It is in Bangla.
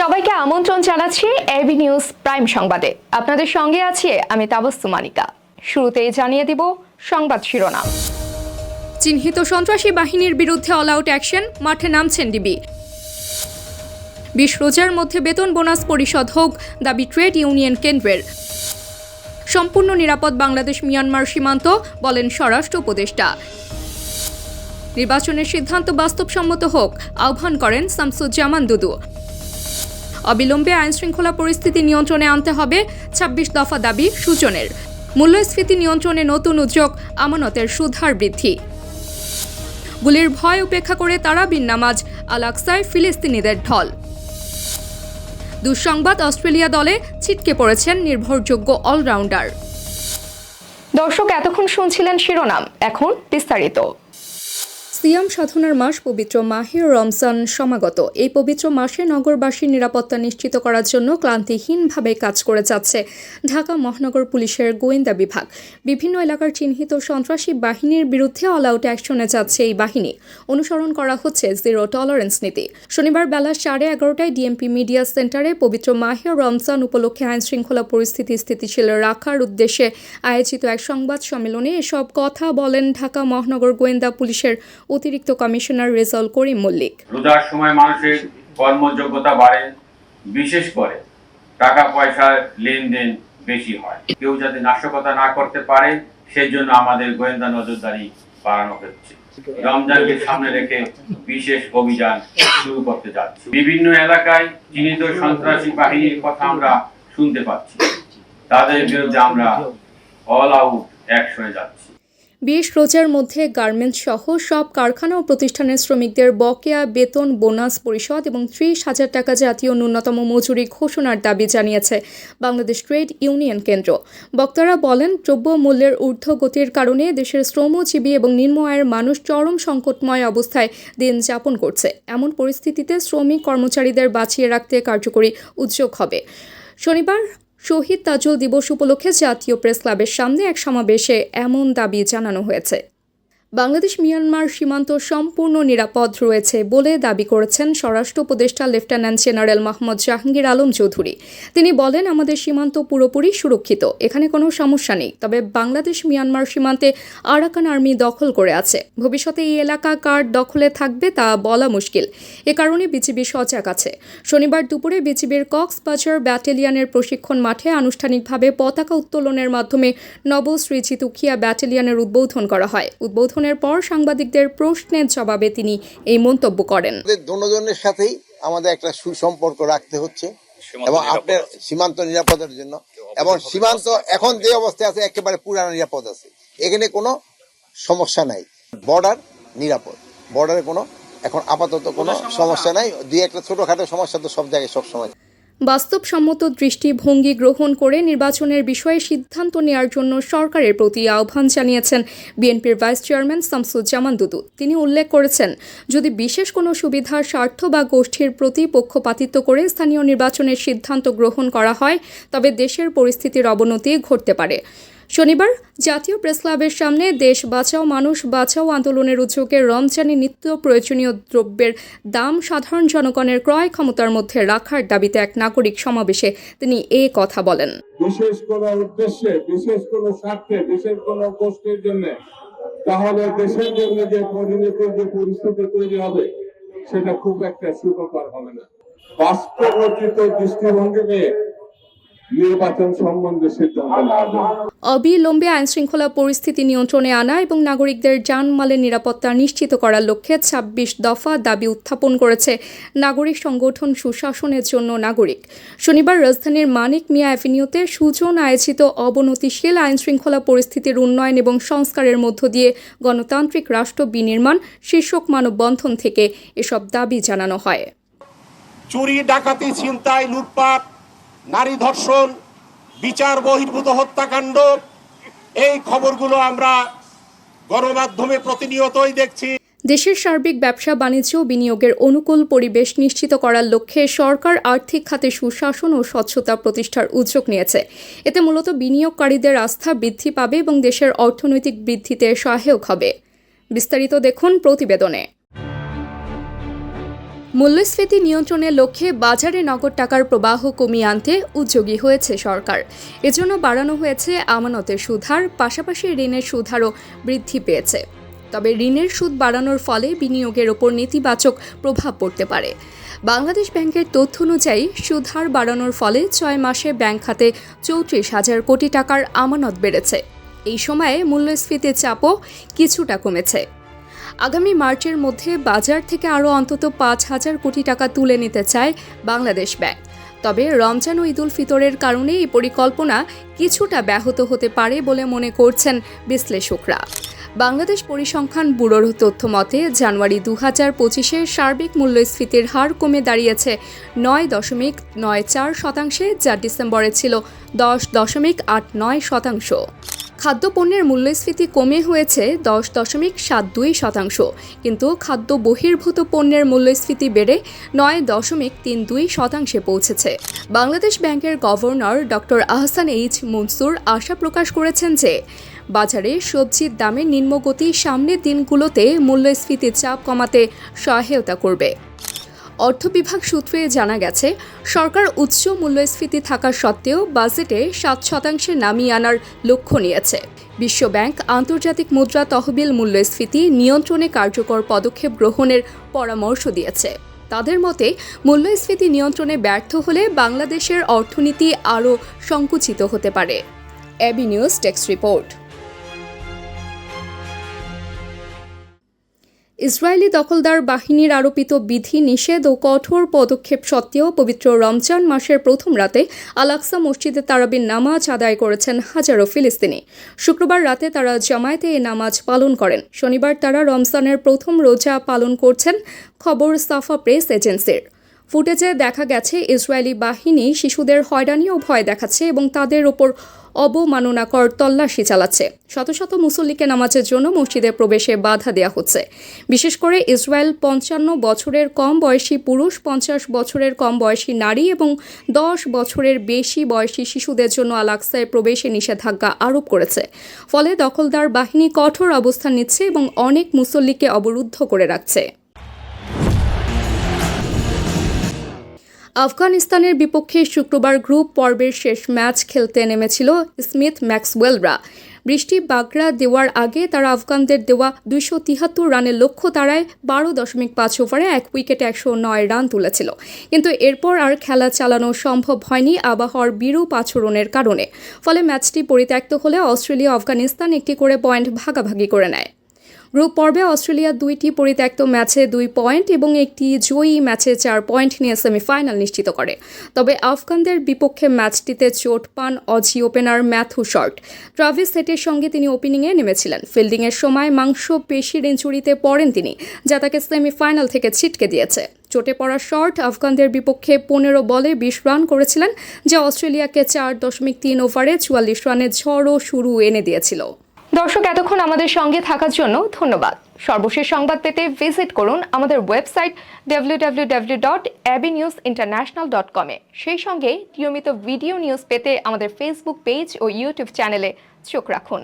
সবাইকে আমন্ত্রণ জানাচ্ছি এবি নিউজ প্রাইম সংবাদে। আপনাদের সঙ্গে আছি আমি তাবাস্সুম মানিকা। শুরুতেই জানিয়ে দিব সংবাদ শিরোনাম। চিহ্নিত সন্ত্রাসী বাহিনীর বিরুদ্ধে অল আউট অ্যাকশন, মাঠে নামছেন ডিবি। 20 রোজার মধ্যে বেতন বোনাস পরিশোধ হোক দাবি ট্রেড ইউনিয়ন কেন্দ্রের। সম্পূর্ণ নিরাপদ বাংলাদেশ মিয়ানমার সীমান্ত, বলেন স্বরাষ্ট্র উপদেষ্টা। নির্বাচনের সিদ্ধান্ত বাস্তবসম্মত হোক আহ্বান করেন শামসুজ্জামান দুদু। অবিলম্বে আইনশৃঙ্খলা পরিস্থিতি নিয়ন্ত্রণে আনতে হবে 26 দফা দাবি সূচনের। মূল্যস্ফীতি নিয়ন্ত্রণে নতুন উদ্যোগ, আমানতের সুদহার বৃদ্ধি। গুলির ভয় উপেক্ষা করে তারাবির নামাজ, আল আকসায় ফিলিস্তিনিদের ঢল। দুঃসংবাদ, অস্ট্রেলিয়া দলে ছিটকে পড়েছেন নির্ভরযোগ্য অলরাউন্ডার। দর্শক, এতক্ষণ শুনছিলেন শিরোনাম, এখন বিস্তারিত। সিয়াম সাধনার মাস পবিত্র মাহে রমজান সমাগত। এই পবিত্র মাসে নগরবাসীর নিরাপত্তা নিশ্চিত করার জন্য ক্লান্তিহীনভাবে কাজ করে যাচ্ছে ঢাকা মহানগর পুলিশের গোয়েন্দা বিভাগ। বিভিন্ন এলাকার চিহ্নিত সন্ত্রাসী বাহিনীর বিরুদ্ধে অল আউট অ্যাকশনে যাচ্ছে এই বাহিনী। অনুসরণ করা হচ্ছে জিরো টলারেন্স নীতি। শনিবার বেলা 11:30টায় ডিএমপি মিডিয়া সেন্টারে পবিত্র মাহে রমজান উপলক্ষে আইনশৃঙ্খলা পরিস্থিতি স্থিতিশীল রাখার উদ্দেশ্যে আয়োজিত এক সংবাদ সম্মেলনে এসব কথা বলেন ঢাকা মহানগর গোয়েন্দা পুলিশের অতিরিক্ত কমিশনার রেজাউল করিম মল্লিক। রোজার সময় মানুষের কর্মযোগ্যতা বাড়ে, বিশেষ করে টাকা পয়সার লেনদেন বেশি হয়। কেউ যাতে নাশকতা না করতে পারে সেজন্য আমাদের গোয়েন্দা নজরদারি বাড়ানো হচ্ছে। রমজানকে সামনে রেখে বিশেষ অভিযান শুরু করতে যাচ্ছি। বিভিন্ন এলাকায় চিহ্নিত সন্ত্রাসী বাহিনীর কথা আমরা শুনতে পাচ্ছি। তাদের বিরুদ্ধে আমরা অল আউট অ্যাকশনে যাচ্ছি। 20 রোজার মধ্যে গার্মেন্টস সহ সব কারখানা ও প্রতিষ্ঠানের শ্রমিকদের বকেয়া বেতন বোনাস পরিশোধ এবং 30,000 টাকা জাতীয় ন্যূনতম মজুরি ঘোষণার দাবি জানিয়েছে বাংলাদেশ ট্রেড ইউনিয়ন কেন্দ্র। বক্তারা বলেন, দ্রব্য মূল্যের ঊর্ধ্বগতির কারণে দেশের শ্রমজীবী এবং নিম্ন আয়ের মানুষ চরম সংকটময় অবস্থায় দিন যাপন করছে। এমন পরিস্থিতিতে শ্রমিক কর্মচারীদের বাঁচিয়ে রাখতে কার্যকরী উদ্যোগ হবে। শনিবার শহীদ তাজুল দিবস উপলক্ষে জাতীয় প্রেস ক্লাবের সামনে এক সমাবেশে এমন দাবি জানানো হয়েছে। বাংলাদেশ মিয়ানমার সীমান্ত সম্পূর্ণ নিরাপদ রয়েছে বলে দাবি করেছেন স্বরাষ্ট্র উপদেষ্টা লেফটেন্যান্ট জেনারেল মোহাম্মদ জাহাঙ্গীর আলম চৌধুরী। তিনি বলেন, আমাদের সীমান্ত পুরোপুরি সুরক্ষিত, এখানে কোনো সমস্যা নেই। তবে বাংলাদেশ মিয়ানমার সীমান্তে আরাকান আর্মি দখল করে আছে। ভবিষ্যতে এই এলাকা কার দখলে থাকবে তা বলা মুশকিল। এ কারণে বিজিবি সজাগ আছে। শনিবার দুপুরে বিজিবির কক্সবাজার ব্যাটালিয়নের প্রশিক্ষণ মাঠে আনুষ্ঠানিকভাবে পতাকা উত্তোলনের মাধ্যমে নবসৃজিত উখিয়া ব্যাটালিয়নের উদ্বোধন করা হয়। উদ্বোধনের পর সাংবাদিকদের প্রশ্নের জবাবে তিনি এই মন্তব্য করেন। দুজনের সাথেই আমাদের একটা সুসম্পর্ক রাখতে হচ্ছে এবং আপনার সীমান্ত নিরাপদের জন্য, এবং সীমান্ত এখন যে অবস্থায় আছে একেবারে পুরানো নিরাপদ আছে, এখানে কোনো সমস্যা নাই। বর্ডার নিরাপদ, বর্ডারে কোনো এখন আপাতত কোনো সমস্যা নাই। দুই একটা ছোটখাটো সমস্যা তো সব জায়গায় সবসময়। বাস্তবসম্মত দৃষ্টিভঙ্গি গ্রহণ করে নির্বাচনের বিষয়ে সিদ্ধান্ত নেওয়ার জন্য সরকারের প্রতি আহ্বান জানিয়েছেন বিএনপির ভাইস চেয়ারম্যান শামসুজ্জামান দুদু। তিনি উল্লেখ করেছেন, যদি বিশেষ কোনো সুবিধার স্বার্থ বা গোষ্ঠীর প্রতি পক্ষপাতিত্ব করে স্থানীয় নির্বাচনের সিদ্ধান্ত গ্রহণ করা হয় তবে দেশের পরিস্থিতির অবনতি ঘটতে পারে। শনিবার জাতীয় প্রেস ক্লাবের সামনে দেশ বাঁচাও মানুষ বাঁচাও আন্দোলনের উদ্যোগে রমজানে নিত্য প্রয়োজনীয় দ্রব্যের দাম সাধারণ জনগণের ক্রয় ক্ষমতার মধ্যে রাখার দাবিতে এক নাগরিক সমাবেশে তিনি এই কথা বলেন। বিশেষ কোনো উদ্দেশ্যে, বিশেষ কোনো স্বার্থে, বিশেষ কোনো গোষ্ঠীর জন্য, তাহলে দেশের জন্য যে পরিণতির যে পরিস্থিতি তৈরি হবে সেটা খুব একটা সুখকর হবে না। বাস্তবোচিত দৃষ্টিভঙ্গি নিয়ে নির্বাচন সম্বন্ধে সিদ্ধান্ত নেওয়া। অবিলম্বে আইনশৃঙ্খলা পরিস্থিতি নিয়ন্ত্রণে আনা এবং নাগরিকদের জানমালের নিরাপত্তা নিশ্চিত করার লক্ষ্যে 26 দফা দাবি উত্থাপন করেছে নাগরিক সংগঠন সুশাসনের জন্য নাগরিক। শনিবার রাজধানীর মানিক মিয়া অ্যাভিনিউতে সুজন আয়োজিত অবনতিশীল আইনশৃঙ্খলা পরিস্থিতির উন্নয়ন এবং সংস্কারের মধ্য দিয়ে গণতান্ত্রিক রাষ্ট্র বিনির্মাণ শীর্ষক মানববন্ধন থেকে এসব দাবি জানানো হয়। চুরি, ডাকাতি, ছিনতাই, লুটপাট, নারী ধর্ষণ, বিচার বহির্ভূত হত্যাকাণ্ড, এই খবরগুলো আমরা গণমাধ্যমে প্রতিনিয়তই দেখছি। দেশের সার্বিক ব্যবসা বাণিজ্য ও বিনিয়োগের অনুকূল পরিবেশ নিশ্চিত করার লক্ষ্যে সরকার আর্থিক খাতে সুশাসন ও স্বচ্ছতা প্রতিষ্ঠার উদ্যোগ নিয়েছে। এতে মূলত বিনিয়োগকারীদের আস্থা বৃদ্ধি পাবে এবং দেশের অর্থনৈতিক বৃদ্ধিতে সহায়ক হবে। বিস্তারিত দেখুন প্রতিবেদনে। মূল্যস্ফীতি নিয়ন্ত্রণের লক্ষ্যে বাজারে নগদ টাকার প্রবাহ কমিয়ে আনতে উদ্যোগী হয়েছে সরকার। এজন্য বাড়ানো হয়েছে আমানতের সুদহার, পাশাপাশি ঋণের সুদহারও বৃদ্ধি পেয়েছে। তবে ঋণের সুদ বাড়ানোর ফলে বিনিয়োগের ওপর নেতিবাচক প্রভাব পড়তে পারে। বাংলাদেশ ব্যাংকের তথ্য অনুযায়ী সুদহার বাড়ানোর ফলে 6 মাসে ব্যাংক খাতে 34,000 কোটি টাকার আমানত বেড়েছে। এই সময়ে মূল্যস্ফীতির চাপও কিছুটা কমেছে। আগামী মার্চের মধ্যে বাজার থেকে আরও অন্তত 5,000 কোটি টাকা তুলে নিতে চায় বাংলাদেশ ব্যাংক। তবে রমজান ও ঈদুল ফিতরের কারণে এই পরিকল্পনা কিছুটা ব্যাহত হতে পারে বলে মনে করছেন বিশ্লেষকরা। বাংলাদেশ পরিসংখ্যান ব্যুরোর তথ্য মতে জানুয়ারি 2025-এর সার্বিক মূল্যস্ফীতির হার কমে দাঁড়িয়েছে 9.94%, যা ডিসেম্বরে ছিল 10.89%। খাদ্যপণ্যের মূল্যস্ফীতি কমে হয়েছে 10.72%, কিন্তু খাদ্য বহির্ভূত পণ্যের মূল্যস্ফীতি বেড়ে 9.32% পৌঁছেছে। বাংলাদেশ ব্যাংকের governor doctor Ahsan H Mansur আশা প্রকাশ করেছেন যে বাজারে সবজির দামের নিম্নগতি সামনের দিনগুলোতে মূল্যস্ফীতির চাপ কমাতে সহায়তা করবে। অর্থ বিভাগ সূত্রে জানা গেছে, সরকার উচ্চ মূল্যস্ফীতি থাকা সত্ত্বেও বাজেটে 7% নামিয়ে আনার লক্ষ্য নিয়েছে। বিশ্বব্যাংক আন্তর্জাতিক মুদ্রা তহবিল মূল্যস্ফীতি নিয়ন্ত্রণে কার্যকর পদক্ষেপ গ্রহণের পরামর্শ দিয়েছে। তাদের মতে মূল্যস্ফীতি নিয়ন্ত্রণে ব্যর্থ হলে বাংলাদেশের অর্থনীতি আরও সংকুচিত হতে পারে। AB news desk report. Israeli দখলদার বাহিনীর আরোপিত বিধি নিষেধ ও কঠোর পদক্ষেপ সত্ত্বেও পবিত্র রমজান মাসের প্রথম রাতে আল-আকসা মসজিদে তারাবির নামাজ আদায় করেছেন হাজারো ফিলিস্তিনি। শুক্রবার রাতে তারা জামায়াতে এ নামাজ পালন করেন। শনিবার তারা রমজানের প্রথম রোজা পালন করছেন, খবর সাফা প্রেস এজেন্সির। ফুটেজে দেখা গেছে ইসরায়েলি বাহিনী শিশুদের হয়রানি ও ভয় দেখাচ্ছে এবং তাদের ওপর অবমাননাকর তল্লাশি চালাচ্ছে। শত শত মুসল্লিকে নামাজের জন্য মসজিদে প্রবেশে বাধা দেওয়া হচ্ছে। বিশেষ করে ইসরায়েল 55 বছরের কম বয়সী পুরুষ, 50 বছরের কম বয়সী নারী এবং 10 বছরের বেশি বয়সী শিশুদের জন্য আল-আকসায় প্রবেশে নিষেধাজ্ঞা আরোপ করেছে। ফলে দখলদার বাহিনী কঠোর অবস্থান নিচ্ছে এবং অনেক মুসল্লিকে অবরুদ্ধ করে রাখছে। আফগানিস্তানের বিপক্ষে শুক্রবার গ্রুপ পর্বের শেষ ম্যাচ খেলতে নেমেছিল স্মিথ ম্যাক্সওয়েলরা। বৃষ্টি বাগড়া দেওয়ার আগে তারা আফগানদের দেওয়া 273 রানের লক্ষ্য তাড়ায় 12.5 ওভারে 1 উইকেটে 109 রান তুলেছিল। কিন্তু এরপর আর খেলা চালানো সম্ভব হয়নি আবহাওয়ার বিরূপ আচরণের কারণে। ফলে ম্যাচটি পরিত্যক্ত হলে অস্ট্রেলিয়া আফগানিস্তান একটি করে পয়েন্ট ভাগাভাগি করে নেয়। গ্রুপ পর্বে অস্ট্রেলিয়া 2টি পরিত্যক্ত ম্যাচে 2 পয়েন্ট এবং একটি জয়ী ম্যাচে 4 পয়েন্ট নিয়ে সেমিফাইনাল নিশ্চিত করে। তবে আফগানদের বিপক্ষে ম্যাচটিতে চোট পান Aussie opener Matthew Short. Travis হেটের সঙ্গে তিনি ওপেনিংয়ে নেমেছিলেন। ফিল্ডিংয়ের সময় মাংসপেশির ইনজুরিতে পড়েন তিনি, যা তাকে সেমিফাইনাল থেকে ছিটকে দিয়েছে। চোটে পড়া শর্ট আফগানদের বিপক্ষে 15 বলে 20 রান করেছিলেন, যা অস্ট্রেলিয়াকে 4.3 ওভারে 44 রানের ঝড়ো শুরু এনে দিয়েছিল। দর্শক, এতক্ষণ আমাদের সঙ্গে থাকার জন্য ধন্যবাদ। সর্বশেষ সংবাদ পেতে ভিজিট করুন আমাদের ওয়েবসাইট www.abnewsinternational.com-এ। সেই সঙ্গে নিয়মিত ভিডিও নিউজ পেতে আমাদের ফেসবুক পেজ ও ইউটিউব চ্যানেলে চোখ রাখুন।